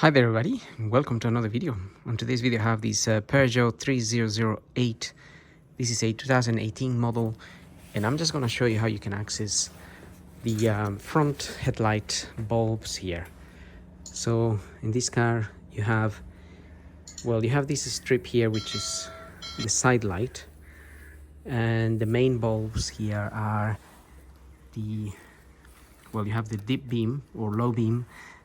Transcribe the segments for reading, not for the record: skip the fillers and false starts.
Hi there everybody, welcome to another video. On today's video I have this Peugeot 3008. This is a 2018 model and I'm just going to show you how you can access the front headlight bulbs here. So in this car you have this strip here which is the side light, and the main bulbs here are you have the deep beam or low beam,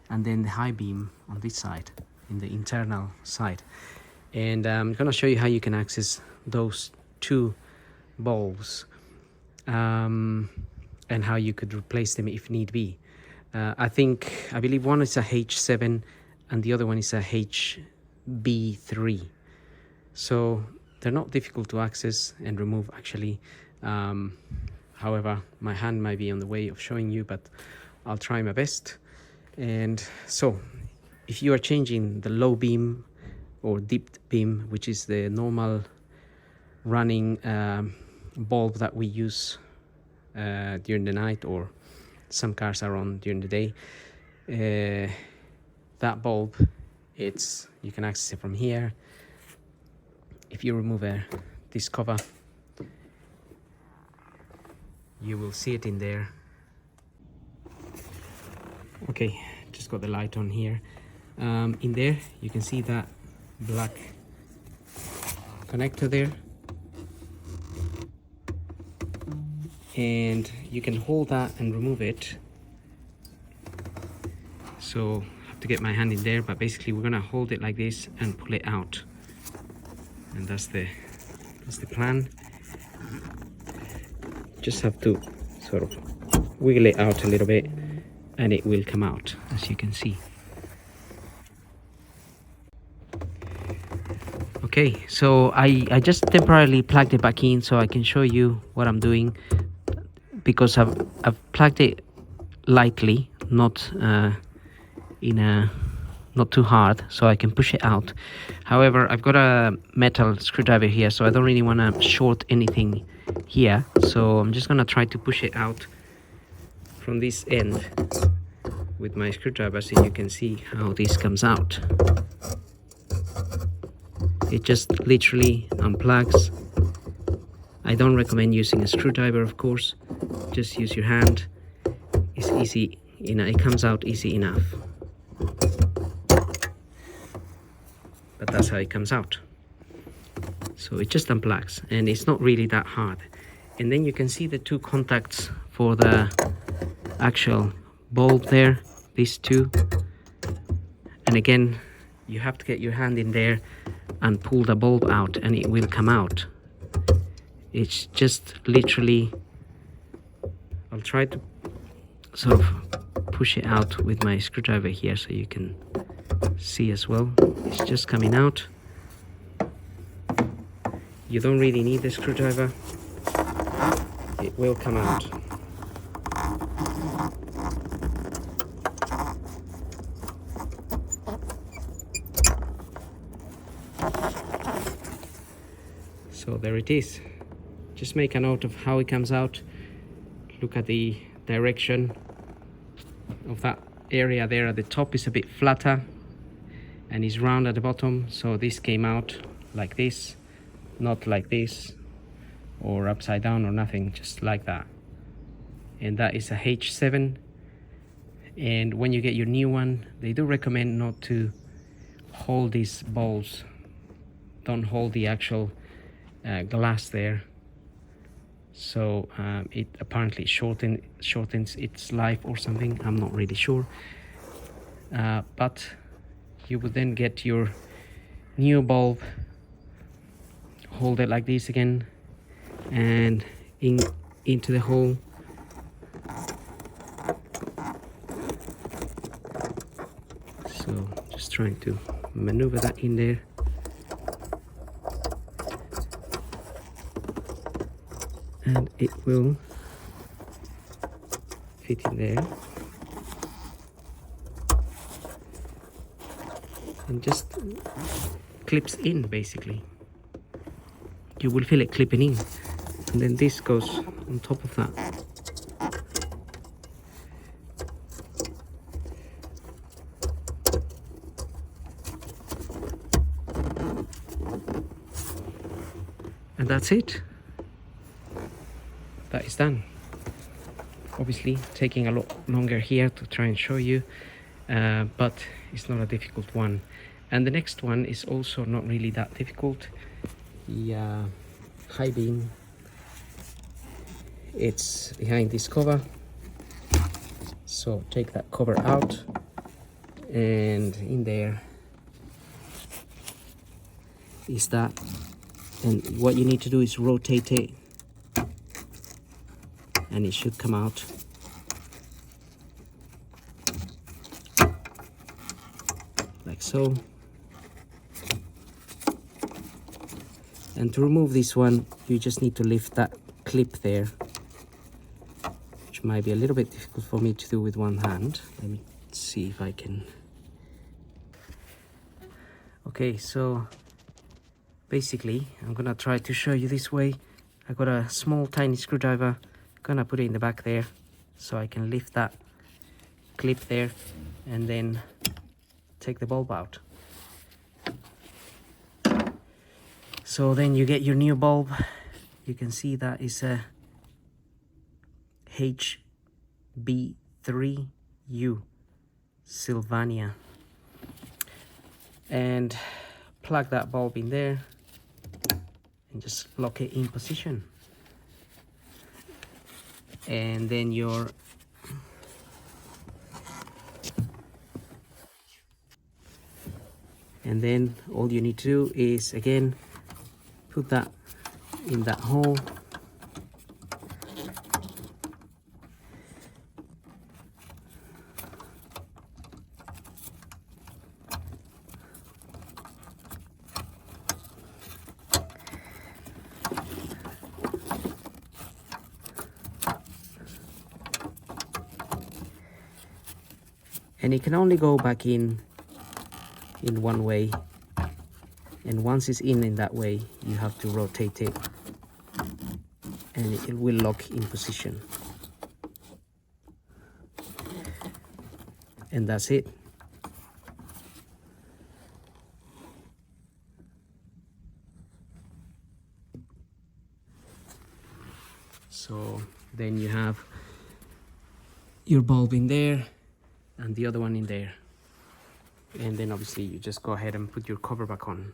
and then the high beam on this side, in the internal side. And I'm going to show you how you can access those two bulbs and how you could replace them if need be. I believe one is a H7 and the other one is a HB3. So they're not difficult to access and remove actually. However, my hand might be on the way of showing you, but I'll try my best. And so if you are changing the low beam or deep beam, which is the normal running bulb that we use during the night, or some cars are on during the day, that bulb, you can access it from here. If you remove this cover, you will see it in there. Okay, just got the light on here. In there you can see that black connector there, and you can hold that and remove it. So I have to get my hand in there, but basically we're gonna hold it like this and pull it out, and that's the plan. Just have to sort of wiggle it out a little bit and it will come out, as you can see. Okay, so I just temporarily plugged it back in so I can show you what I'm doing, because I've plugged it lightly, not too hard, so I can push it out. However, I've got a metal screwdriver here, so I don't really want to short anything here, so I'm just gonna try to push it out from this end with my screwdriver, so you can see how this comes out. It just literally unplugs. I don't recommend using a screwdriver, of course. Just use your hand. It's easy, it comes out easy enough. But that's how it comes out. So it just unplugs, and it's not really that hard. And then you can see the two contacts for the actual bulb there, these two. And again, you have to get your hand in there and pull the bulb out, and it will come out. It's just literally, I'll try to sort of push it out with my screwdriver here so you can see as well. It's just coming out. You don't really need the screwdriver, it will come out. So there it is. Just make a note of how it comes out. Look at the direction of that area there. At the top is a bit flatter and is round at the bottom, so this came out like this, not like this or upside down or nothing, just like that. And that is a H7. And when you get your new one, they do recommend not to hold these bulbs. Don't hold the actual glass there, so it apparently shortens its life or something. I'm not really sure, but you would then get your new bulb, hold it like this again, and into the hole. So just trying to maneuver that in there. And it will fit in there, and just clips in. Basically, you will feel it clipping in, and then this goes on top of that. And that's it. That is done. Obviously taking a lot longer here to try and show you, but it's not a difficult one. And the next one is also not really that difficult. The high beam, it's behind this cover. So take that cover out, and in there is that. And what you need to do is rotate it, and it should come out. Like so. And to remove this one, you just need to lift that clip there, which might be a little bit difficult for me to do with one hand. Let me see if I can. Okay, so basically I'm gonna try to show you this way. I got a small tiny screwdriver, gonna put it in the back there so I can lift that clip there and then take the bulb out. So then you get your new bulb. You can see that is a HB3U Sylvania, and plug that bulb in there and just lock it in position. And then all you need to do is again put that in that hole. And it can only go back in one way, and once it's in that way you have to rotate it and it will lock in position, and that's it. So then you have your bulb in there and the other one in there, and then obviously you just go ahead and put your cover back on.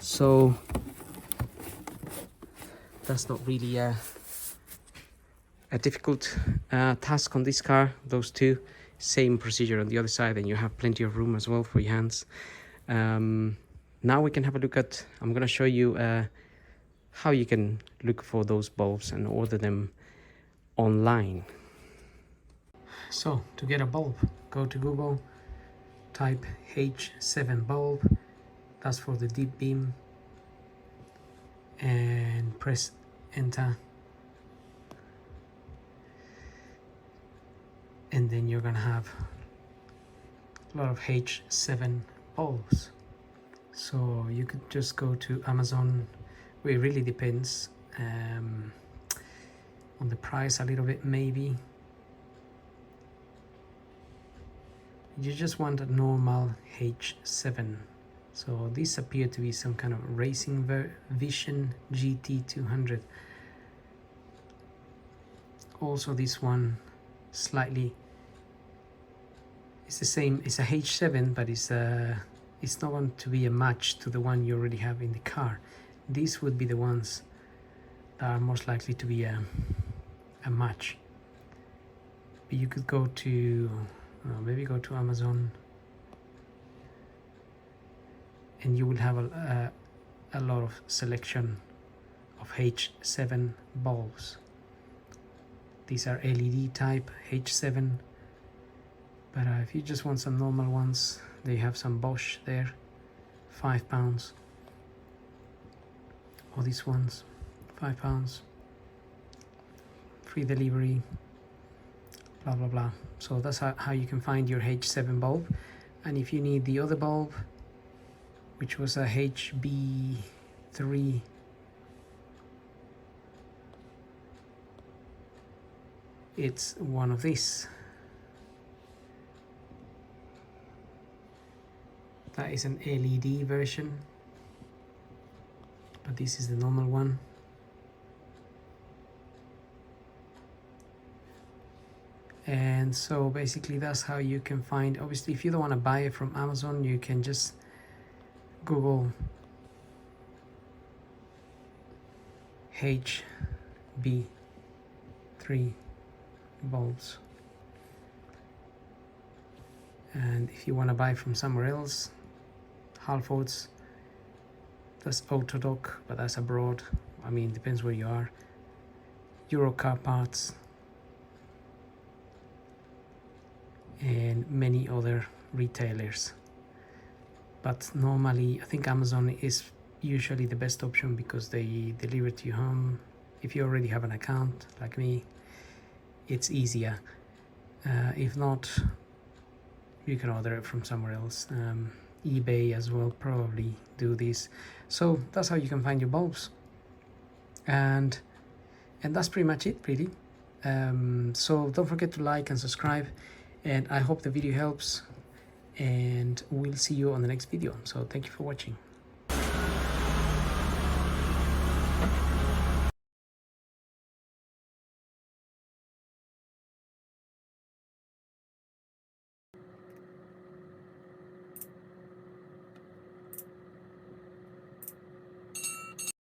So that's not really a difficult task on this car. Those two, same procedure on the other side, and you have plenty of room as well for your hands. Now we can have a look at, I'm going to show you how you can look for those bulbs and order them online. So to get a bulb, go to Google, type H7 bulb, that's for the deep beam, and press enter. And then you're gonna have a lot of H7 bulbs. So you could just go to Amazon. Well, it really depends on the price a little bit maybe. You just want a normal H7. So these appear to be some kind of racing Vision GT200. Also this one slightly, it's the same, it's a H7, but it's not going to be a match to the one you already have in the car. These would be the ones that are most likely to be a match. But you could go to maybe go to Amazon, and you will have a lot of selection of H7 bulbs. These are LED type H7, but if you just want some normal ones, they have some Bosch there, £5. Or these ones, £5, free delivery, blah blah blah. So that's how you can find your H7 bulb. And if you need the other bulb, which was a HB3, it's one of these. That is an LED version. this is the normal one. And so basically that's how you can find. Obviously, if you don't want to buy it from Amazon, you can just Google HB3 bulbs, and if you want to buy from somewhere else, Halfords, that's Autodoc, but that's abroad. I mean, depends where you are. Euro Car Parts, and many other retailers. But normally I think Amazon is usually the best option because they deliver to your home. If you already have an account like me, it's easier. If not, you can order it from somewhere else. eBay as well probably do this. So that's how you can find your bulbs, and that's pretty much it really. So don't forget to like and subscribe, and I hope the video helps, and we'll see you on the next video. So thank you for watching.